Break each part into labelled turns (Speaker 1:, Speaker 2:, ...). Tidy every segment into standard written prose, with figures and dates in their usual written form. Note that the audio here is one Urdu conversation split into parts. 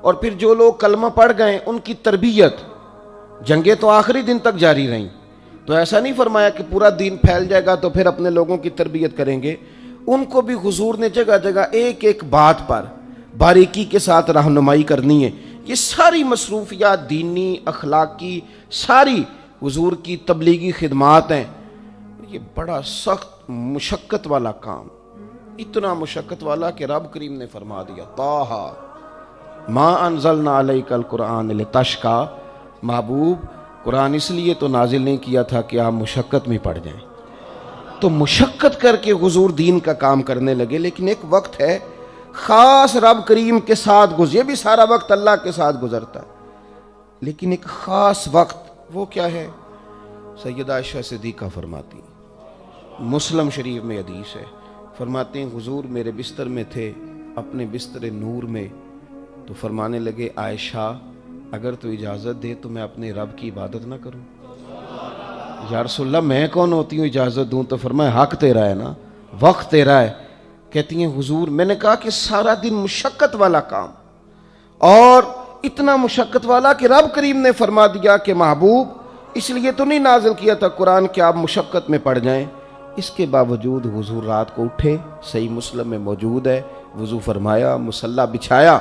Speaker 1: اور پھر جو لوگ کلمہ پڑھ گئے ان کی تربیت، جنگیں تو آخری دن تک جاری رہیں، تو ایسا نہیں فرمایا کہ پورا دین پھیل جائے گا تو پھر اپنے لوگوں کی تربیت کریں گے، ان کو بھی حضور نے جگہ جگہ ایک ایک بات پر باریکی کے ساتھ رہنمائی کرنی ہے۔ یہ ساری مصروفیات دینی اخلاقی ساری حضور کی تبلیغی خدمات ہیں۔ یہ بڑا سخت مشقت والا کام، اتنا مشقت والا کہ رب کریم نے فرما دیا طٰہٰ ما انزلنا علیک القرآن لتشقیٰ، محبوب قرآن اس لیے تو نازل نہیں کیا تھا کہ آپ مشقت میں پڑ جائیں۔ تو مشقت کر کے حضور دین کا کام کرنے لگے، لیکن ایک وقت ہے خاص رب کریم کے ساتھ یہ بھی سارا وقت اللہ کے ساتھ گزرتا ہے، لیکن ایک خاص وقت وہ کیا ہے؟ سیدہ عائشہ صدیقہ فرماتی، مسلم شریف میں حدیث ہے، فرماتے ہیں حضور میرے بستر میں تھے، اپنے بستر نور میں، تو فرمانے لگے عائشہ اگر تو اجازت دے تو میں اپنے رب کی عبادت نہ کروں؟ یا رسول اللہ میں کون ہوتی ہوں اجازت دوں؟ تو فرمایا حق تیرا ہے نا، وقت تیرا ہے۔ کہتی ہیں حضور میں نے کہا کہ سارا دن مشقت والا کام، اور اتنا مشقت والا کہ رب کریم نے فرما دیا کہ محبوب اس لیے تو نہیں نازل کیا تھا قرآن کہ آپ مشقت میں پڑ جائیں، اس کے باوجود حضور رات کو اٹھے، صحیح مسلم میں موجود ہے، وضو فرمایا، مصلی بچھایا۔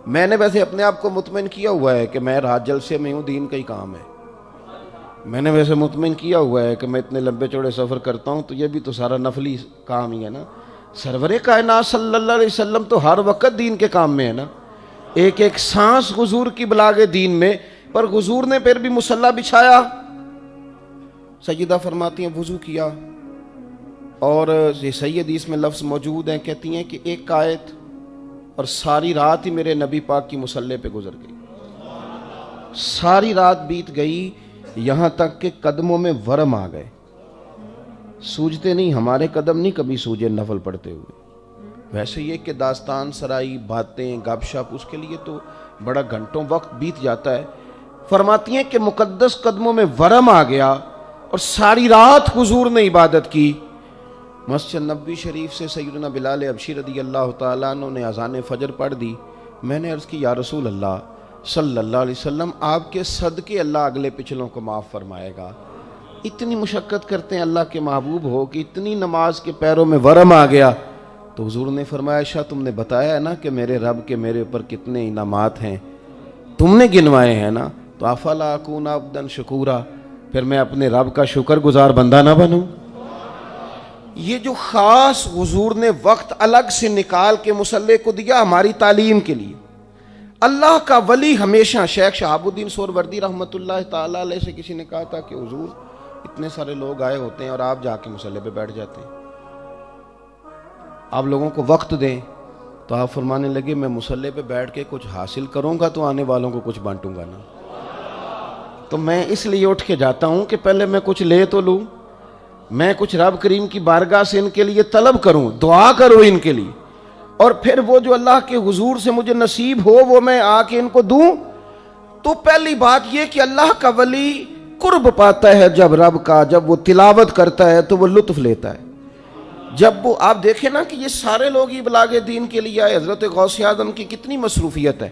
Speaker 1: میں نے ویسے اپنے آپ کو مطمئن کیا ہوا ہے کہ میں رات جلسے میں ہوں، دین کا ہی کام ہے، میں نے ویسے مطمئن کیا ہوا ہے کہ میں اتنے لمبے چوڑے سفر کرتا ہوں تو یہ بھی تو سارا نفلی کام ہی ہے نا۔ سرور کائنات صلی اللہ علیہ وسلم تو ہر وقت دین کے کام میں ہے نا، ایک ایک سانس حضور کی بلاغ دین میں، پر حضور نے پھر بھی مصلی بچھایا۔ سیدہ فرماتی ہیں وضو کیا، اور یہ صحیح حدیث میں لفظ موجود ہیں، کہتی ہیں کہ ایک آیت اور ساری رات ہی میرے نبی پاک کی مصلی پہ گزر گئی، ساری رات بیت گئی، یہاں تک کہ قدموں میں ورم آ گئے، سوجتے نہیں، ہمارے قدم نہیں کبھی سوجے نفل پڑھتے ہوئے۔ ویسے یہ کہ داستان سرائی، باتیں، گپ شپ، اس کے لیے تو بڑا گھنٹوں وقت بیت جاتا ہے۔ فرماتی ہیں کہ مقدس قدموں میں ورم آ گیا اور ساری رات حضور نے عبادت کی۔ مسجد نبوی شریف سے سیدنا بلال حبشی رضی اللہ تعالیٰ عنہ نے اذان فجر پڑھ دی۔ میں نے عرض کی یا رسول اللہ صلی اللہ علیہ وسلم آپ کے صدقے اللہ اگلے پچھلوں کو معاف فرمائے گا، اتنی مشقت کرتے ہیں اللہ کے محبوب ہو کہ اتنی نماز کے پیروں میں ورم آ گیا؟ تو حضور نے فرمایا عائشہ تم نے بتایا ہے نا کہ میرے رب کے میرے اوپر کتنے انعامات ہیں، تم نے گنوائے ہیں نا، تو افلا اکون عبدا شکورا، پھر میں اپنے رب کا شکر گزار بندہ نہ بنوں؟ یہ جو خاص حضور نے وقت الگ سے نکال کے مصلی کو دیا ہماری تعلیم کے لیے۔ اللہ کا ولی ہمیشہ، شیخ شہاب الدین سہروردی رحمۃ اللہ تعالیٰ علیہ سے کسی نے کہا تھا کہ حضور اتنے سارے لوگ آئے ہوتے ہیں اور آپ جا کے مصلی پہ بیٹھ جاتے ہیں، آپ لوگوں کو وقت دیں، تو آپ فرمانے لگے میں مصلی پہ بیٹھ کے کچھ حاصل کروں گا تو آنے والوں کو کچھ بانٹوں گا نا، تو میں اس لیے اٹھ کے جاتا ہوں کہ پہلے میں کچھ لے تو لوں، میں کچھ رب کریم کی بارگاہ سے ان کے لیے طلب کروں، دعا کروں ان کے لیے، اور پھر وہ جو اللہ کے حضور سے مجھے نصیب ہو وہ میں آ کے ان کو دوں۔ تو پہلی بات یہ کہ اللہ کا ولی قرب پاتا ہے جب رب کا، جب وہ تلاوت کرتا ہے تو وہ لطف لیتا ہے۔ جب وہ آپ دیکھیں نا کہ یہ سارے لوگ ہی بلاغ دین کے لیے آئے، حضرت غوث اعظم کی کتنی مصروفیت ہے،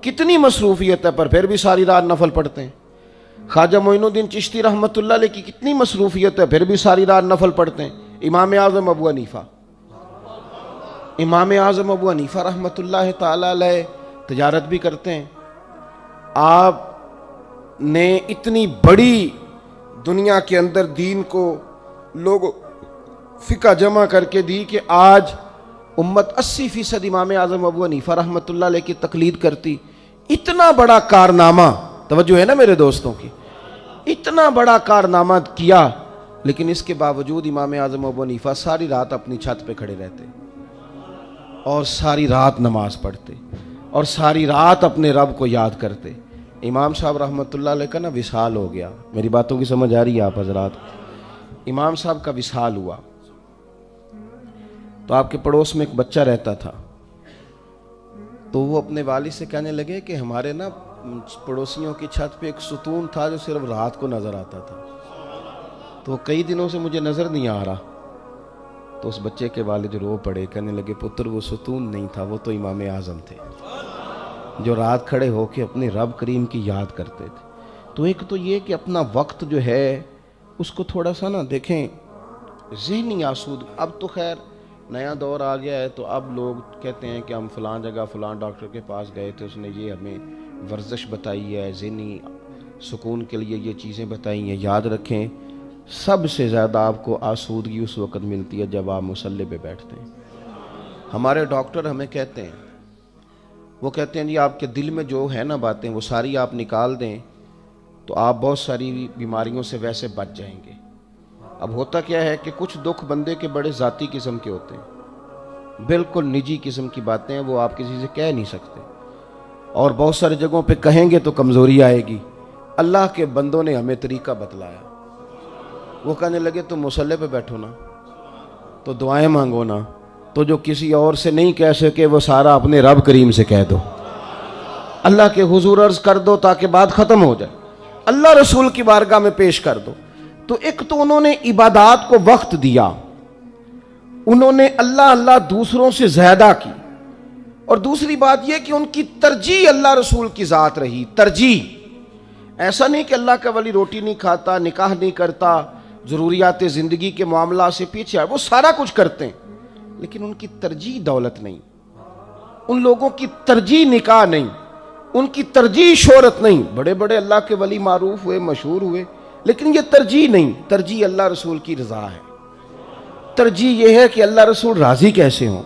Speaker 1: کتنی مصروفیت ہے، پر پھر بھی ساری رات نفل پڑھتے ہیں۔ خواجہ معین الدین چشتی رحمۃ اللہ علیہ کی کتنی مصروفیت ہے، پھر بھی ساری رات نفل پڑھتے ہیں۔ امام اعظم ابو حنیفہ، امام اعظم ابو حنیفہ رحمۃ اللہ تعالی علیہ تجارت بھی کرتے ہیں۔ آپ نے اتنی بڑی دنیا کے اندر دین کو لوگوں فقہ جمع کر کے دی کہ آج امت 80% امام اعظم ابو حنیفہ رحمۃ اللہ علیہ کی تقلید کرتی۔ اتنا بڑا کارنامہ، توجہ ہے نا میرے دوستوں کی، اتنا بڑا کارنامہ کیا، لیکن اس کے باوجود امام اعظم ابو حنیفہ ساری رات اپنی چھت پہ کھڑے رہتے اور ساری رات نماز پڑھتے اور ساری رات اپنے رب کو یاد کرتے۔ امام صاحب رحمۃ اللہ علیہ کا نا وصال ہو گیا، میری باتوں کی سمجھ آ رہی ہے آپ حضرات؟ امام صاحب کا وصال ہوا تو آپ کے پڑوس میں ایک بچہ رہتا تھا، تو وہ اپنے والد سے کہنے لگے کہ ہمارے نا پڑوسیوں کی چھت پہ ایک ستون تھا جو صرف رات کو نظر آتا تھا، تو کئی دنوں سے مجھے نظر نہیں آ رہا۔ تو اس بچے کے والد رو پڑے، کہنے لگے پتر وہ ستون نہیں تھا، وہ تو امام اعظم تھے۔ جو رات کھڑے ہو کے اپنے رب کریم کی یاد کرتے تھے. تو ایک تو یہ کہ اپنا وقت جو ہے اس کو تھوڑا سا نا دیکھیں ذہنی آسود. اب تو خیر نیا دور آ گیا ہے تو اب لوگ کہتے ہیں کہ ہم فلاں جگہ فلاں ڈاکٹر کے پاس گئے تھے, اس نے یہ ہمیں ورزش بتائی ہے, ذہنی سکون کے لیے یہ چیزیں بتائی ہیں. یاد رکھیں سب سے زیادہ آپ کو آسودگی اس وقت ملتی ہے جب آپ مصلی پہ بیٹھتے ہیں. ہمارے ڈاکٹر ہمیں کہتے ہیں, وہ کہتے ہیں جی آپ کے دل میں جو ہے نا باتیں وہ ساری آپ نکال دیں تو آپ بہت ساری بیماریوں سے ویسے بچ جائیں گے. اب ہوتا کیا ہے کہ کچھ دکھ بندے کے بڑے ذاتی قسم کے ہوتے ہیں, بالکل نجی قسم کی باتیں ہیں, وہ آپ کسی سے کہہ نہیں سکتے, اور بہت ساری جگہوں پہ کہیں گے تو کمزوری آئے گی. اللہ کے بندوں نے ہمیں طریقہ بتلایا. وہ کہنے لگے تم مصلی پہ بیٹھو نا تو دعائیں مانگو نا, تو جو کسی اور سے نہیں کہہ سکے وہ سارا اپنے رب کریم سے کہہ دو, اللہ کے حضور عرض کر دو تاکہ بات ختم ہو جائے, اللہ رسول کی بارگاہ میں پیش کر دو. تو ایک تو انہوں نے عبادات کو وقت دیا, انہوں نے اللہ اللہ دوسروں سے زیادہ کی, اور دوسری بات یہ کہ ان کی ترجیح اللہ رسول کی ذات رہی. ترجیح ایسا نہیں کہ اللہ کا ولی روٹی نہیں کھاتا, نکاح نہیں کرتا, ضروریات زندگی کے معاملات سے پیچھے ہے, وہ سارا کچھ کرتے ہیں لیکن ان کی ترجیح دولت نہیں, ان لوگوں کی ترجیح نکاح نہیں, ان کی ترجیح شہرت نہیں. بڑے بڑے اللہ کے ولی معروف ہوئے, مشہور ہوئے, لیکن یہ ترجیح نہیں. ترجیح اللہ رسول کی رضا ہے. ترجیح یہ ہے کہ اللہ رسول راضی کیسے ہوں,